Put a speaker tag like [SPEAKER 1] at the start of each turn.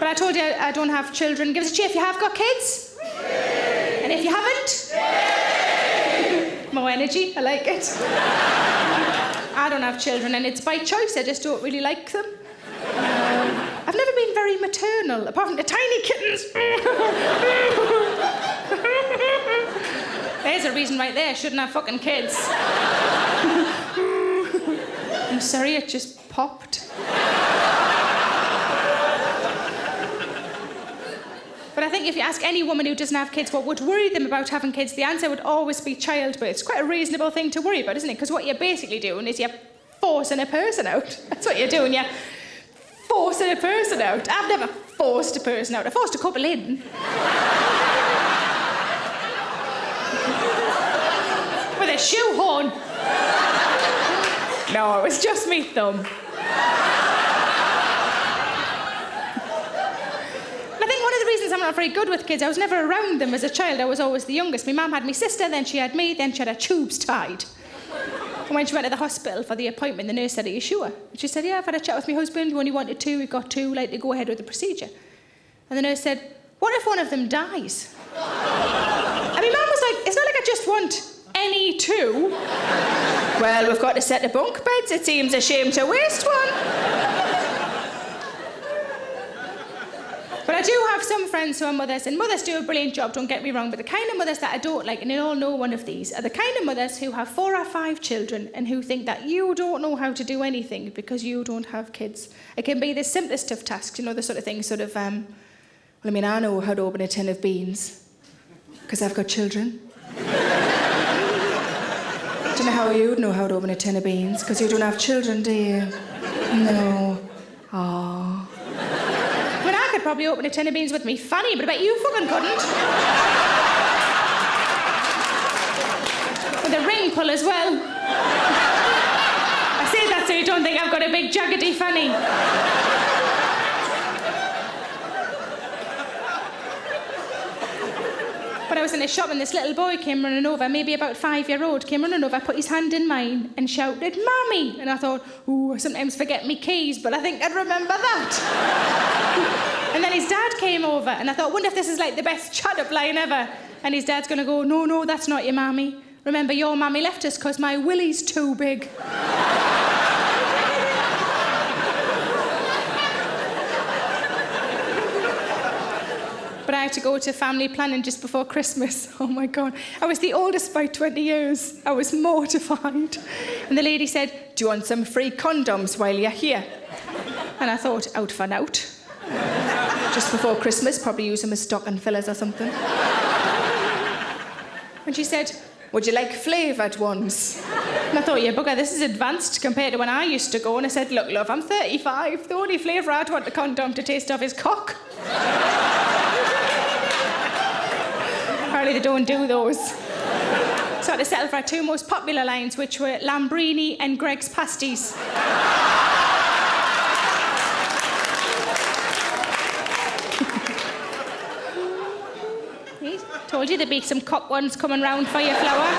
[SPEAKER 1] But I told you I don't have children. Give us a cheer if you have got kids. And if you haven't, more energy, I like it. I don't have children, and it's by choice. I just don't really like them. I've never been very maternal, apart from the tiny kittens. There's a reason right there. I shouldn't have fucking kids. I'm sorry, it just popped. But I think if you ask any woman who doesn't have kids what would worry them about having kids, the answer would always be childbirth. It's quite a reasonable thing to worry about, isn't it? Because what you're basically doing is you're forcing a person out. That's what you're doing, you're forcing a person out. I've never forced a person out. I forced a couple in. With a shoehorn. No, it was just me thumb. I'm not very good with kids. I was never around them as a child. I was always the youngest. My mum had my sister, then she had me, then she had her tubes tied. And when she went to the hospital for the appointment, the nurse said, "Are you sure?" And she said, "Yeah, I've had a chat with my husband. We only wanted two. We've got two. Like to go ahead with the procedure." And the nurse said, "What if one of them dies?" And my mum was like, "It's not like I just want any two." "Well, we've got a set of bunk beds. It seems a shame to waste one." But I do have some friends who are mothers, and mothers do a brilliant job, don't get me wrong, but the kind of mothers that I don't like, and you all know one of these, are the kind of mothers who have 4 or 5 children and who think that you don't know how to do anything because you don't have kids. It can be the simplest of tasks, you know, the sort of thing, I know how to open a tin of beans because I've got children. Don't know how you'd know how to open a tin of beans because you don't have children, do you? No. Aww. I could probably open a tin of beans with me fanny, but I bet you fucking couldn't. With a ring pull as well. I say that so you don't think I've got a big jaggedy fanny. But I was in a shop and this little boy came running over, maybe about 5-year-old, came running over, put his hand in mine and shouted, "Mummy!" And I thought, ooh, I sometimes forget me keys, but I think I'd remember that. And then his dad came over and I thought, wonder if this is like the best shut-up line ever. And his dad's gonna go, no, that's not your mammy. Remember, your mammy left us because my willy's too big. But I had to go to family planning just before Christmas. Oh my God. I was the oldest by 20 years. I was mortified. And the lady said, "Do you want some free condoms while you're here?" And I thought, out for out. Just before Christmas, probably use them as stocking fillers or something. And she said, "Would you like flavoured ones?" And I thought, yeah, bugger, this is advanced compared to when I used to go. And I said, "Look, love, I'm 35. The only flavour I'd want the condom to taste of is cock." Apparently they don't do those. So I had to settle for our 2 most popular lines, which were Lambrini and Greg's Pasties. Told you there'd be some cock ones coming round for your flower.